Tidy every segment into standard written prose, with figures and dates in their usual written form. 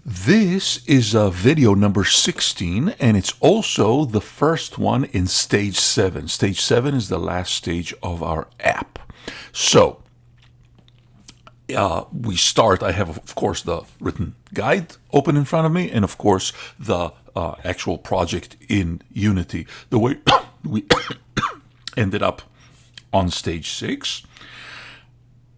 This is video number 16, and it's also the first one in stage 7. Stage 7 is the last stage of our app. So, we start. I have, of course, the written guide open in front of me, and of course, the actual project in Unity. The way we ended up on stage 6.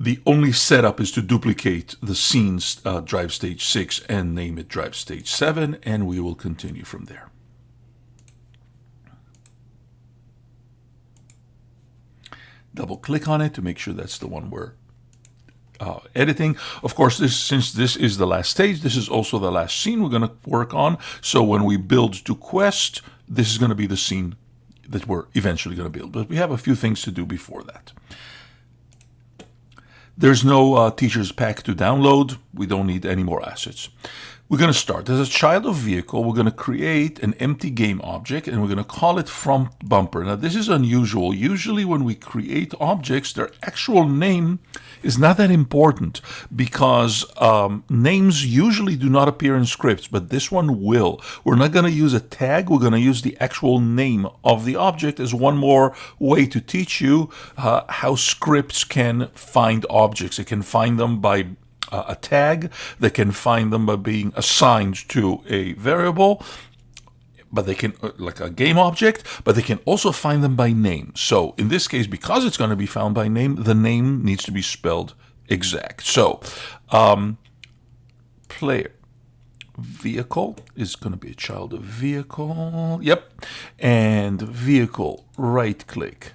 The only setup is to duplicate the scenes drive stage 6 and name it drive stage 7, and we will continue from there. Double click on it to make sure that's the one we're editing. Of course, since this is the last stage, this is also the last scene we're going to work on. So when we build to quest, this is going to be the scene that we're eventually going to build. But we have a few things to do before that. There's no teacher's pack to download. We don't need any more assets. We're going to start. As a child of vehicle, we're going to create an empty game object, and we're going to call it front bumper. Now, this is unusual. Usually when we create objects, their actual name is not that important because names usually do not appear in scripts, but this one will. We're not going to use a tag. We're going to use the actual name of the object as one more way to teach you how scripts can find objects. It can find them by a tag. They can find them by being assigned to a variable, but they can, like a game object, but they can also find them by name. So in this case, because it's going to be found by name, the name needs to be spelled exact. So player vehicle is going to be a child of vehicle. Yep. And vehicle, right click,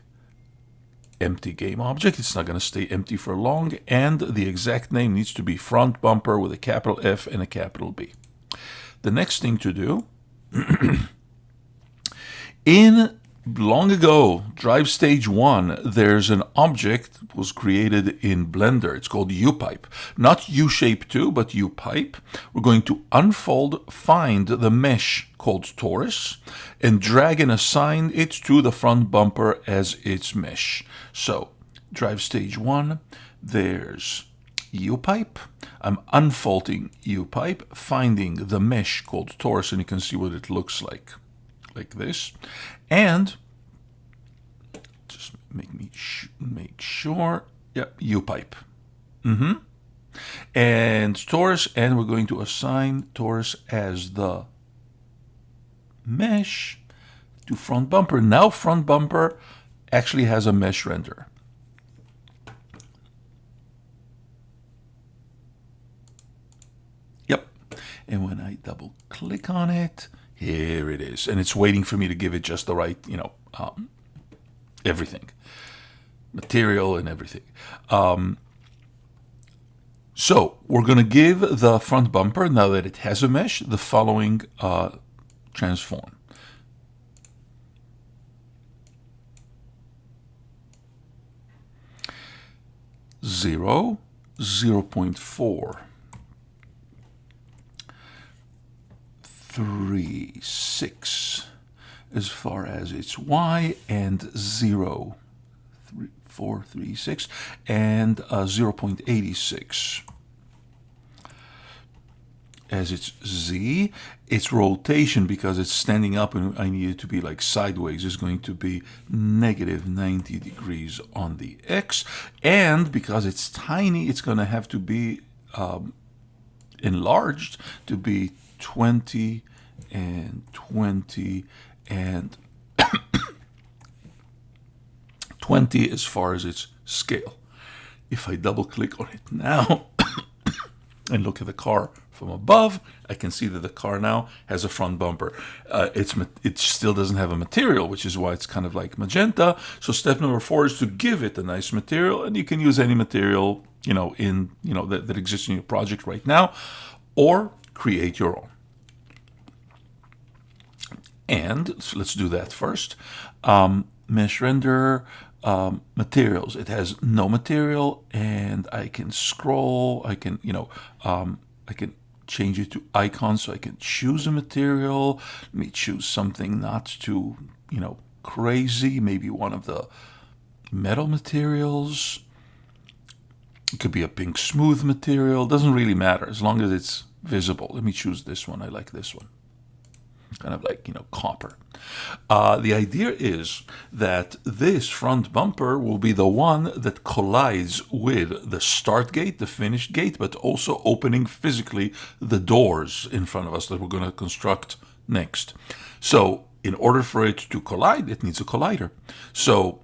empty game object. It's not going to stay empty for long, and the exact name needs to be front bumper with a capital F and a capital B. The next thing to do, in long ago drive stage 1, there's an object that was created in Blender. It's called U-pipe, not U-shape 2, but U-pipe. We're going to unfold, find the mesh called torus, and drag and assign it to the front bumper as its mesh. So drive stage 1, there's U-pipe. I'm unfolding U-pipe, finding the mesh called torus, and you can see what it looks like this. And just make sure, yep, U-pipe. And torus, and we're going to assign torus as the mesh to front bumper. Now front bumper actually has a mesh renderer. Yep. And when I double click on it, here it is. And it's waiting for me to give it just the right, everything. Material and everything. So we're going to give the front bumper, now that it has a mesh, the following transform. Zero, 0.4, 3, 6 as far as its Y, and 0, 3, 4, 3, 6, and 0.86 as its Z. Its rotation, because it's standing up and I need it to be like sideways, is going to be negative 90 degrees on the X. And because it's tiny, it's going to have to be enlarged to be 20 and 20 and 20 as far as its scale. If I double click on it now and look at the car from above, I can see that the car now has a front bumper. It still doesn't have a material, which is why it's kind of like magenta. So step number 4 is to give it a nice material, and you can use any material that exists in your project right now, or create your own. And so let's do that first. Mesh render. Materials. It has no material, and I can scroll. I can change it to icons, so I can choose a material. Let me choose something not too, crazy. Maybe one of the metal materials. It could be a pink smooth material. Doesn't really matter as long as it's visible. Let me choose this one. I like this one. Kind of like, copper. The idea is that this front bumper will be the one that collides with the start gate, the finish gate, but also opening physically the doors in front of us that we're going to construct next. So in order for it to collide, it needs a collider. So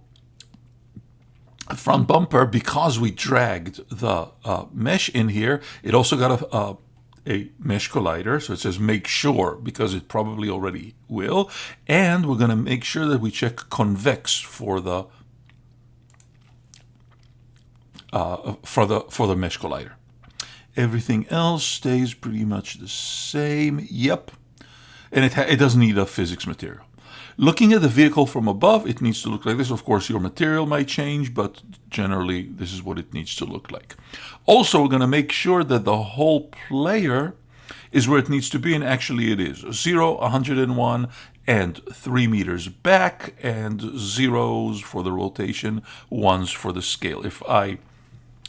a front bumper, because we dragged the mesh in here, it also got a mesh collider. So it says make sure, because it probably already will. And we're going to make sure that we check convex for the mesh collider. Everything else stays pretty much the same. Yep. And it doesn't need a physics material. Looking at the vehicle from above, it needs to look like this. Of course, your material might change, but generally, this is what it needs to look like. Also, we're going to make sure that the whole player is where it needs to be, and actually it is. 0, 101, and 3 meters back, and zeros for the rotation, ones for the scale. If I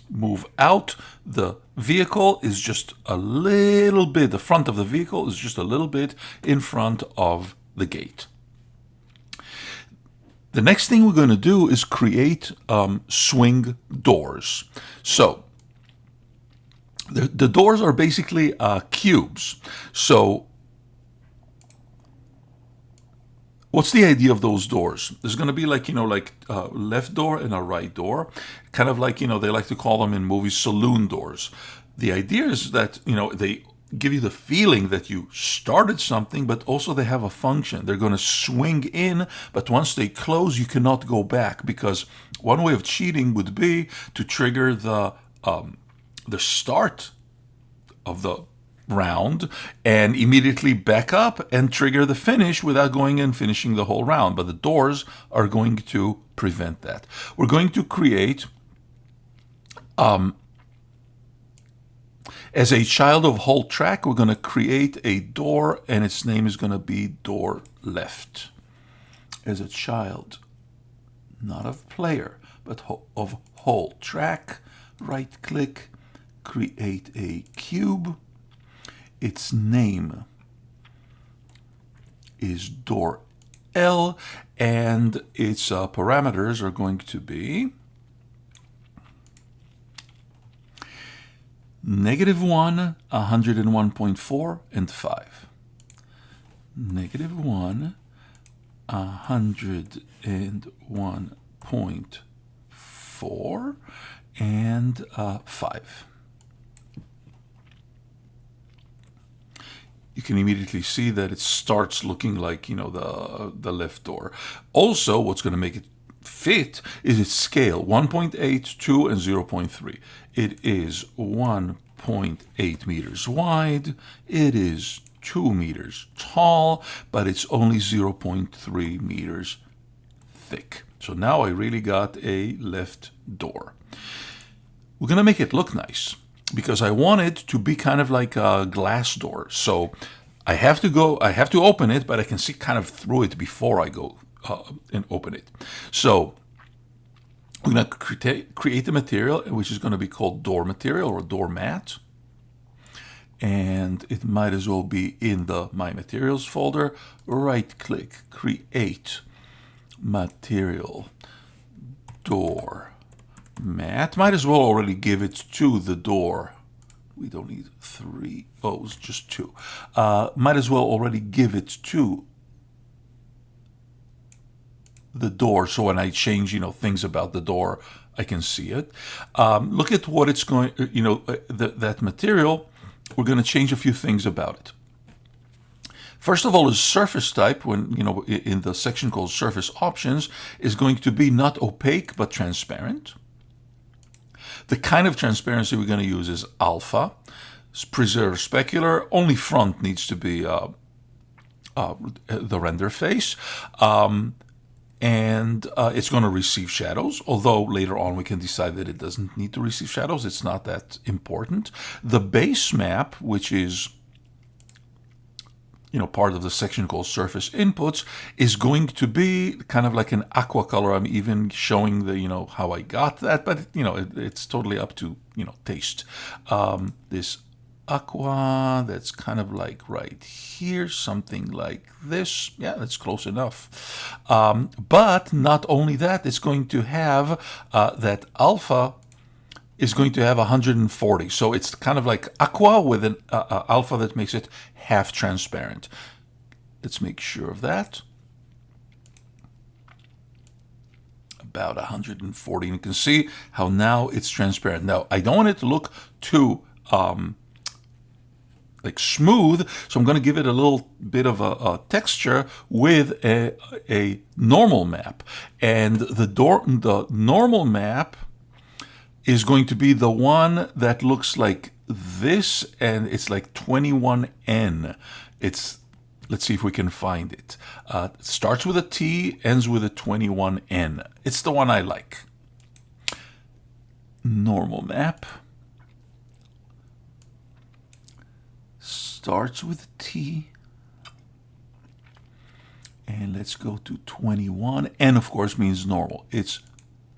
move out, the vehicle is just a little bit, the front of the vehicle is just a little bit in front of the gate. The next thing we're going to do is create swing doors. So the doors are basically cubes. So what's the idea of those doors? There's going to be like, left door and a right door. Kind of like, they like to call them in movies saloon doors. The idea is that, they give you the feeling that you started something, but also they have a function. They're going to swing in, but once they close, you cannot go back, because one way of cheating would be to trigger the start of the round and immediately back up and trigger the finish without going and finishing the whole round. But the doors are going to prevent that. We're going to create as a child of whole track, we're going to create a door, and its name is going to be door left. As a child, not of player, but of whole track, right click, create a cube. Its name is door L, and its parameters are going to be -1, 101.4, and 5. -1, 101.4, and 5. You can immediately see that it starts looking like, the left door. Also, what's going to make it fit is its scale, 1.8, 2, and 0.3. It is 1.8 meters wide. It is 2 meters tall, but it's only 0.3 meters thick. So now I really got a left door. We're going to make it look nice, because I want it to be kind of like a glass door. So I have to open it, but I can see kind of through it before I go and open it. So we're going to create a material, which is going to be called door material or door mat. And it might as well be in the My Materials folder. Right click, create material door mat. Might as well already give it to the door. We don't need 3 O's, just 2. Might as well already give it to the door, so when I change, things about the door, I can see it. Look at what it's going, that material, we're going to change a few things about it. First of all, is surface type, when, in the section called surface options, is going to be not opaque, but transparent. The kind of transparency we're going to use is alpha. Preserve specular. Only front needs to be the render face. And it's going to receive shadows, although later on we can decide that it doesn't need to receive shadows. It's not that important. The base map, which is part of the section called surface inputs, is going to be kind of like an aqua color. I'm even showing the how I got that, but it's totally up to taste. This aqua that's kind of like right here, something like this. Yeah, that's close enough. But not only that, it's going to have that alpha is going to have 140. So it's kind of like aqua with an alpha that makes it half transparent. Let's make sure of that. About 140. And you can see how now it's transparent. Now, I don't want it to look too like smooth, so I'm going to give it a little bit of a texture with a normal map. And the normal map is going to be the one that looks like this, and it's like 21N. Let's see if we can find it. It starts with a T, ends with a 21N. It's the one I like. Normal map. Starts with a T. And let's go to 21. N, of course, means normal. It's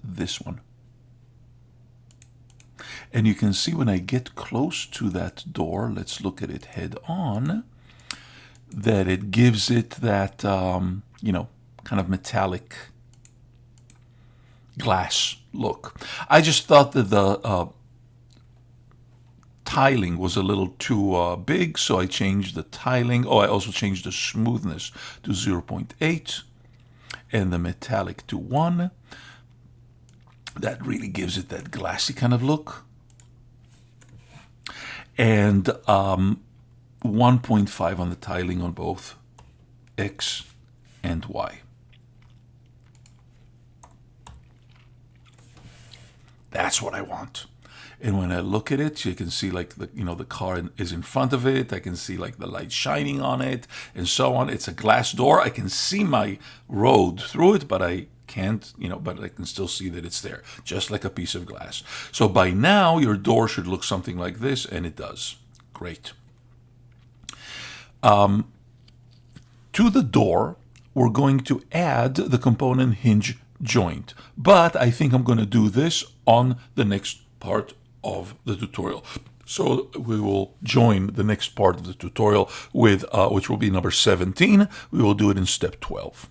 this one. And you can see when I get close to that door, let's look at it head on, that it gives it that, you know, kind of metallic glass look. I just thought that the tiling was a little too big, so I changed the tiling. Oh, I also changed the smoothness to 0.8 and the metallic to 1. That really gives it that glassy kind of look. And 1.5 on the tiling on both X and Y. That's what I want. And when I look at it, you can see like the car is in front of it. I can see like the light shining on it and so on. It's a glass door. I can see my road through it, but I can't, but I can still see that it's there, just like a piece of glass. So by now, your door should look something like this, and it does. Great. To the door, we're going to add the component hinge joint. But I think I'm going to do this on the next part of the tutorial. So we will join the next part of the tutorial with, which will be number 17. We will do it in step 12.